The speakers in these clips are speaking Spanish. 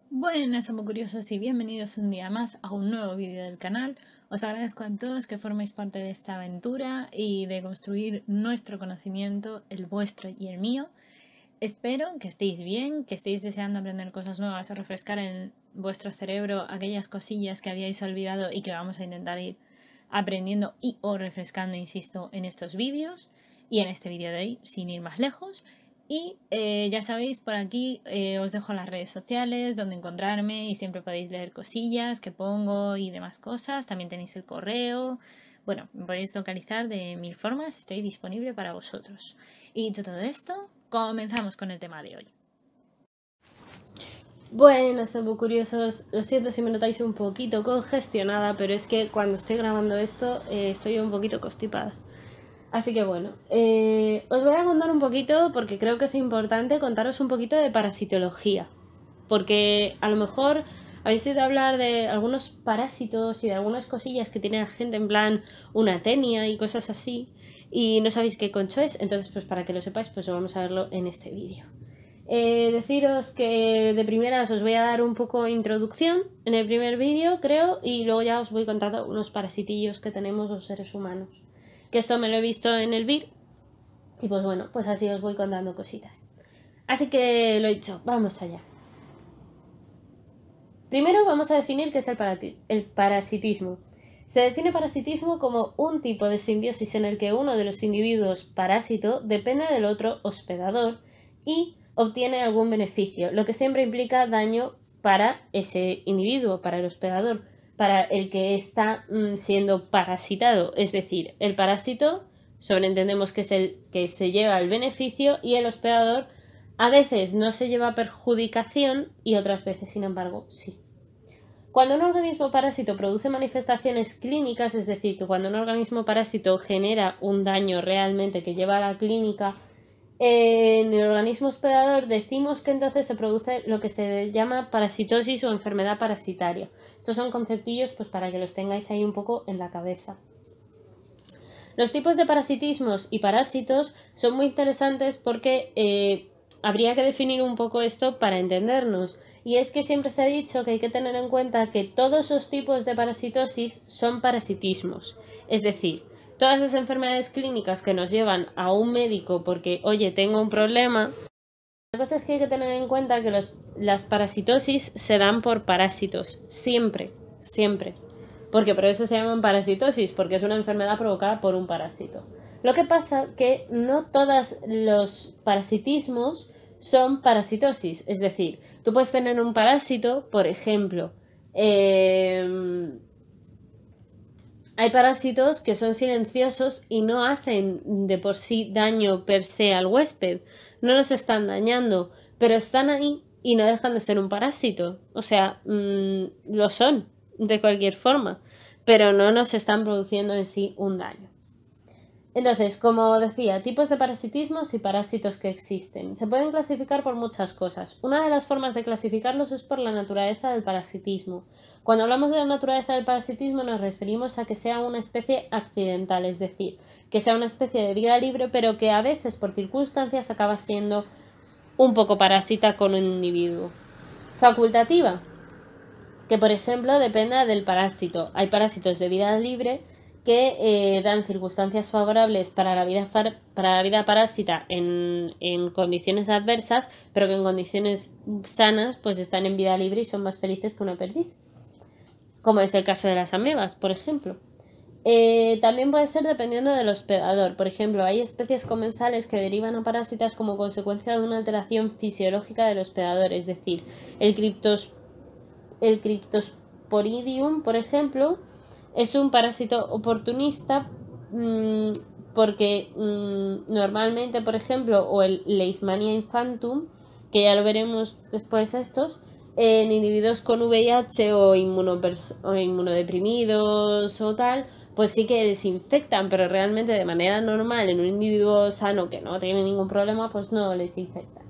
Buenas, somos curiosos y bienvenidos un día más a un nuevo vídeo del canal. Os agradezco a todos que forméis parte de esta aventura y de construir nuestro conocimiento, el vuestro y el mío. Espero que estéis bien, que estéis deseando aprender cosas nuevas o refrescar en vuestro cerebro aquellas cosillas que habíais olvidado y que vamos a intentar ir aprendiendo y o refrescando, insisto, en estos vídeos y en este vídeo de hoy, sin ir más lejos. Y ya sabéis, por aquí os dejo las redes sociales donde encontrarme y siempre podéis leer cosillas que pongo y demás cosas. También tenéis el correo. Bueno, me podéis localizar de mil formas, estoy disponible para vosotros. Y dicho todo esto, comenzamos con el tema de hoy. Bueno, somos curiosos, lo siento si me notáis un poquito congestionada, pero es que cuando estoy grabando esto estoy un poquito constipada. Así que bueno, os voy a contar un poquito, porque creo que es importante contaros un poquito de parasitología. Porque a lo mejor habéis oído hablar de algunos parásitos y de algunas cosillas que tiene la gente, en plan una tenia y cosas así, y no sabéis qué concho es. Entonces, pues para que lo sepáis, pues vamos a verlo en este vídeo. Deciros que de primeras os voy a dar un poco de introducción en el primer vídeo, creo, y luego ya os voy contando unos parasitillos que tenemos los seres humanos. Que esto me lo he visto en el VIR y pues bueno, pues así os voy contando cositas. Así que lo dicho, vamos allá. Primero vamos a definir qué es el parasitismo. Se define parasitismo como un tipo de simbiosis en el que uno de los individuos parásito depende del otro hospedador y obtiene algún beneficio, lo que siempre implica daño para ese individuo, para el hospedador, para el que está siendo parasitado. Es decir, el parásito, sobreentendemos que es el que se lleva el beneficio, y el hospedador a veces no se lleva perjudicación y otras veces, sin embargo, sí. Cuando un organismo parásito produce manifestaciones clínicas, es decir, que cuando un organismo parásito genera un daño realmente que lleva a la clínica, en el organismo hospedador decimos que entonces se produce lo que se llama parasitosis o enfermedad parasitaria. Estos son conceptillos pues para que los tengáis ahí un poco en la cabeza. Los tipos de parasitismos y parásitos son muy interesantes porque habría que definir un poco esto para entendernos. Y es que siempre se ha dicho que hay que tener en cuenta que todos los tipos de parasitosis son parasitismos. Es decir, todas las enfermedades clínicas que nos llevan a un médico porque, oye, tengo un problema. La cosa es que hay que tener en cuenta que las parasitosis se dan por parásitos. Siempre, siempre. Porque por eso se llaman parasitosis, porque es una enfermedad provocada por un parásito. Lo que pasa que no todos los parasitismos son parasitosis. Es decir, tú puedes tener un parásito, por ejemplo, hay parásitos que son silenciosos y no hacen de por sí daño per se al huésped. No nos están dañando, pero están ahí y no dejan de ser un parásito. O sea, lo son de cualquier forma, pero no nos están produciendo en sí un daño. Entonces, como decía, tipos de parasitismos y parásitos que existen. Se pueden clasificar por muchas cosas. Una de las formas de clasificarlos es por la naturaleza del parasitismo. Cuando hablamos de la naturaleza del parasitismo nos referimos a que sea una especie accidental, es decir, que sea una especie de vida libre, pero que a veces por circunstancias acaba siendo un poco parásita con un individuo. Facultativa, que por ejemplo dependa del parásito. Hay parásitos de vida libre que dan circunstancias favorables para la vida parásita en condiciones adversas, pero que en condiciones sanas pues están en vida libre y son más felices que una perdiz, como es el caso de las amebas, por ejemplo. También puede ser dependiendo del hospedador. Por ejemplo, hay especies comensales que derivan a parásitas como consecuencia de una alteración fisiológica del hospedador, es decir, el Cryptosporidium, por ejemplo, es un parásito oportunista porque normalmente, por ejemplo, o el Leishmania infantum, que ya lo veremos después estos, en individuos con VIH o inmunodeprimidos o tal, pues sí que les infectan, pero realmente de manera normal en un individuo sano que no tiene ningún problema, pues no les infectan.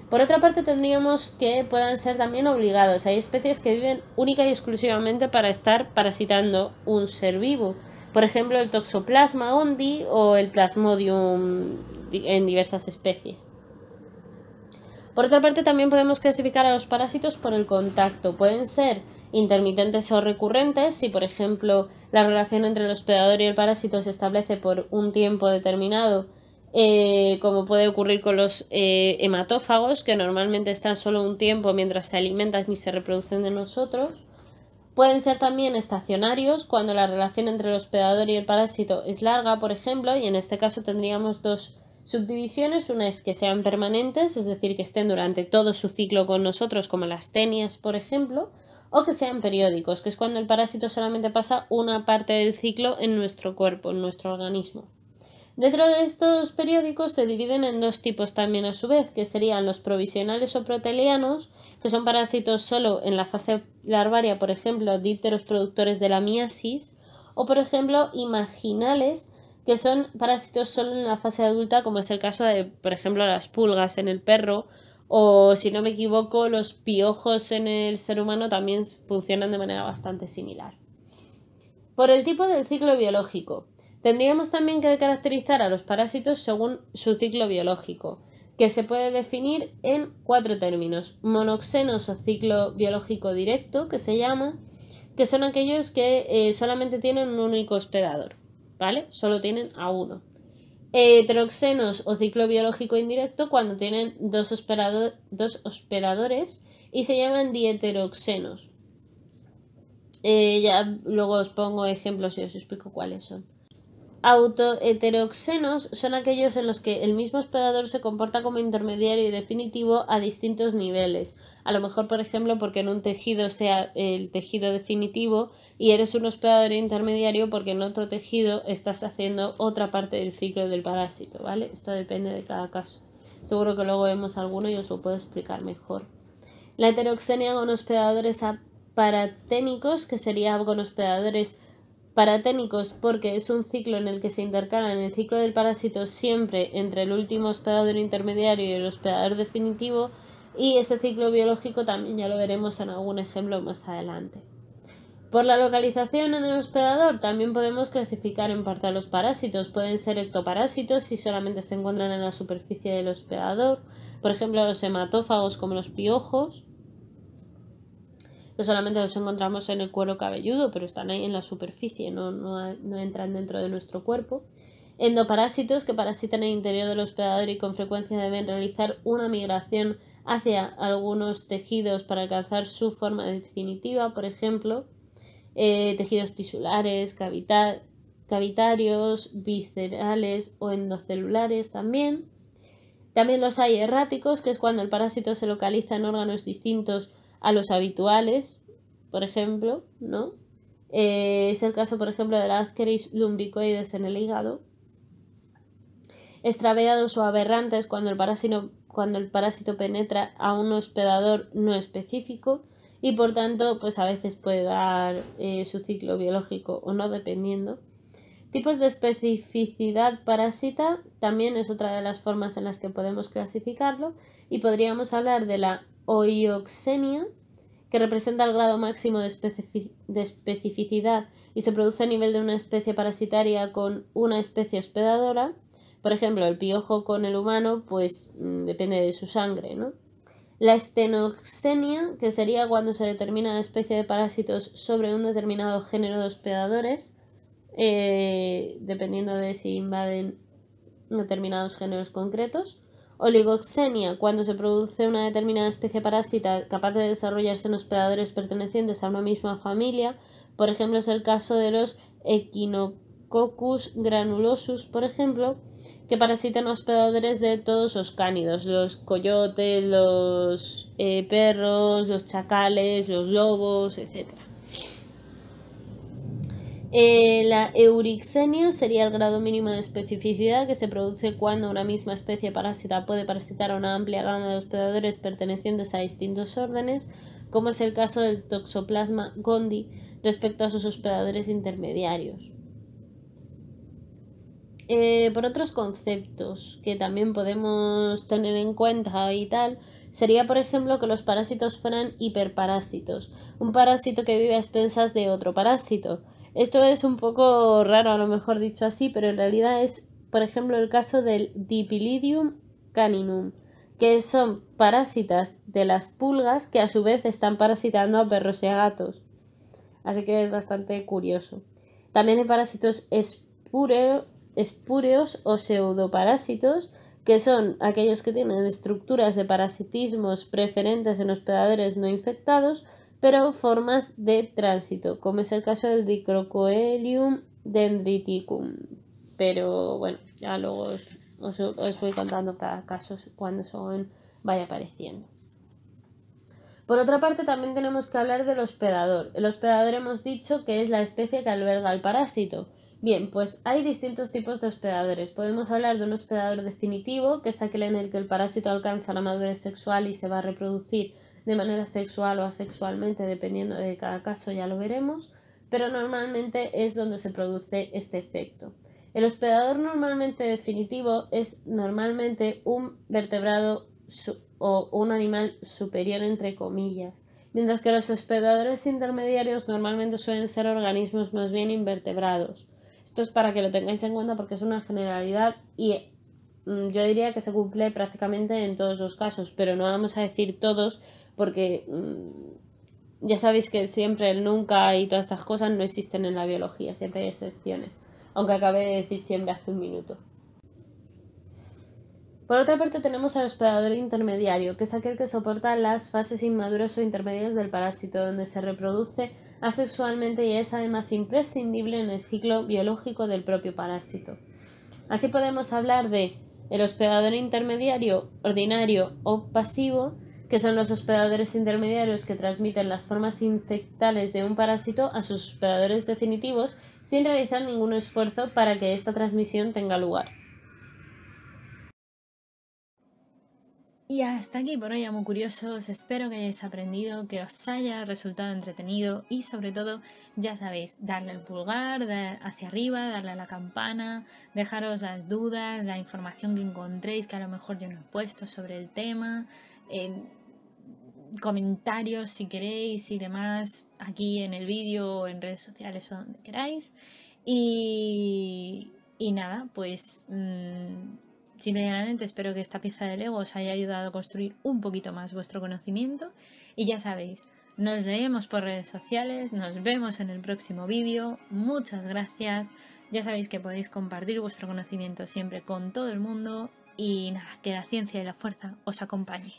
Por otra parte, tendríamos que puedan ser también obligados. Hay especies que viven única y exclusivamente para estar parasitando un ser vivo. por ejemplo el Toxoplasma gondii o el Plasmodium en diversas especies. Por otra parte, también podemos clasificar a los parásitos por el contacto. Pueden ser intermitentes o recurrentes, si por ejemplo la relación entre el hospedador y el parásito se establece por un tiempo determinado, como puede ocurrir con los hematófagos, que normalmente están solo un tiempo mientras se alimentan y se reproducen de nosotros. Pueden ser también estacionarios, cuando la relación entre el hospedador y el parásito es larga, por ejemplo, y en este caso tendríamos dos subdivisiones. Una es que sean permanentes, es decir, que estén durante todo su ciclo con nosotros, como las tenias, por ejemplo, o que sean periódicos, que es cuando el parásito solamente pasa una parte del ciclo en nuestro cuerpo, en nuestro organismo. Dentro de estos periódicos se dividen en dos tipos también a su vez, que serían los provisionales o protelianos, que son parásitos solo en la fase larvaria, por ejemplo, dípteros productores de la miasis, o por ejemplo, imaginales, que son parásitos solo en la fase adulta, como es el caso de, por ejemplo, las pulgas en el perro, o si no me equivoco, los piojos en el ser humano también funcionan de manera bastante similar. Por el tipo del ciclo biológico. Tendríamos también que caracterizar a los parásitos según su ciclo biológico, que se puede definir en 4 términos. Monoxenos o ciclo biológico directo, que se llama, que son aquellos que solamente tienen un único hospedador, ¿vale? Solo tienen a uno. Heteroxenos o ciclo biológico indirecto, cuando tienen dos hospedadores y se llaman diheteroxenos. Ya luego os pongo ejemplos y os explico cuáles son. Autoheteroxenos son aquellos en los que el mismo hospedador se comporta como intermediario y definitivo a distintos niveles. A lo mejor, por ejemplo, porque en un tejido sea el tejido definitivo y eres un hospedador intermediario porque en otro tejido estás haciendo otra parte del ciclo del parásito, ¿vale? Esto depende de cada caso. Seguro que luego vemos alguno y os lo puedo explicar mejor. La heteroxenia con hospedadores aparaténicos, que sería con hospedadores paraténicos porque es un ciclo en el que se intercalan el ciclo del parásito siempre entre el último hospedador intermediario y el hospedador definitivo, y ese ciclo biológico también ya lo veremos en algún ejemplo más adelante. Por la localización en el hospedador también podemos clasificar en parte a los parásitos. Pueden ser ectoparásitos si solamente se encuentran en la superficie del hospedador, por ejemplo los hematófagos como los piojos, que solamente los encontramos en el cuero cabelludo, pero están ahí en la superficie, no entran dentro de nuestro cuerpo. Endoparásitos, que parasitan en el interior del hospedador y con frecuencia deben realizar una migración hacia algunos tejidos para alcanzar su forma definitiva, por ejemplo, tejidos tisulares, cavitarios, viscerales o endocelulares también. También los hay erráticos, que es cuando el parásito se localiza en órganos distintos a los habituales, por ejemplo, ¿no? Es el caso, por ejemplo, de las Ascaris lumbricoides en el hígado. Extraviados o aberrantes, cuando el parásito penetra a un hospedador no específico y por tanto, pues a veces puede dar su ciclo biológico o no, dependiendo. Tipos de especificidad parásita también es otra de las formas en las que podemos clasificarlo, y podríamos hablar de la oioxenia, que representa el grado máximo de especificidad y se produce a nivel de una especie parasitaria con una especie hospedadora. Por ejemplo, el piojo con el humano, pues depende de su sangre, ¿no? La estenoxenia, que sería cuando se determina la especie de parásitos sobre un determinado género de hospedadores, dependiendo de si invaden determinados géneros concretos. Oligoxenia, cuando se produce una determinada especie parásita capaz de desarrollarse en hospedadores pertenecientes a una misma familia. Por ejemplo, es el caso de los Echinococcus granulosus, por ejemplo, que parasitan hospedadores de todos los cánidos, los coyotes, los perros, los chacales, los lobos, etc. La eurixenia sería el grado mínimo de especificidad que se produce cuando una misma especie parásita puede parasitar a una amplia gama de hospedadores pertenecientes a distintos órdenes, como es el caso del Toxoplasma gondii respecto a sus hospedadores intermediarios. Por otros conceptos que también podemos tener en cuenta y tal, sería por ejemplo que los parásitos fueran hiperparásitos, un parásito que vive a expensas de otro parásito. Esto es un poco raro, a lo mejor dicho así, pero en realidad es, por ejemplo, el caso del Dipylidium caninum, que son parásitas de las pulgas que a su vez están parasitando a perros y a gatos. Así que es bastante curioso. También hay parásitos espúreos o pseudoparásitos, que son aquellos que tienen estructuras de parasitismos preferentes en hospedadores no infectados, pero formas de tránsito, como es el caso del Dicrocoelium dendriticum. Pero bueno, ya luego os voy contando cada caso cuando vaya apareciendo. Por otra parte, también tenemos que hablar del hospedador. El hospedador hemos dicho que es la especie que alberga al parásito. Bien, pues hay distintos tipos de hospedadores. Podemos hablar de un hospedador definitivo, que es aquel en el que el parásito alcanza la madurez sexual y se va a reproducir de manera sexual o asexualmente, dependiendo de cada caso, ya lo veremos, pero normalmente es donde se produce este efecto. El hospedador normalmente definitivo es normalmente un vertebrado o un animal superior entre comillas, mientras que los hospedadores intermediarios normalmente suelen ser organismos más bien invertebrados. Esto es para que lo tengáis en cuenta porque es una generalidad y yo diría que se cumple prácticamente en todos los casos, pero no vamos a decir todos porque ya sabéis que siempre el nunca y todas estas cosas no existen en la biología, siempre hay excepciones, aunque acabé de decir siempre hace un minuto. Por otra parte tenemos al hospedador intermediario, que es aquel que soporta las fases inmaduras o intermedias del parásito, donde se reproduce asexualmente y es además imprescindible en el ciclo biológico del propio parásito. Así podemos hablar de el hospedador intermediario, ordinario o pasivo, que son los hospedadores intermediarios que transmiten las formas infectales de un parásito a sus hospedadores definitivos sin realizar ningún esfuerzo para que esta transmisión tenga lugar. Y hasta aquí por hoy, amo curiosos. Espero que hayáis aprendido, que os haya resultado entretenido y sobre todo, ya sabéis, darle el pulgar hacia arriba, darle a la campana, dejaros las dudas, la información que encontréis que a lo mejor yo no he puesto sobre el tema, comentarios si queréis y demás aquí en el vídeo o en redes sociales o donde queráis. Y nada, pues simplemente espero que esta pieza de Lego os haya ayudado a construir un poquito más vuestro conocimiento y ya sabéis, nos leemos por redes sociales, nos vemos en el próximo vídeo, muchas gracias, ya sabéis que podéis compartir vuestro conocimiento siempre con todo el mundo y nada, que la ciencia y la fuerza os acompañe.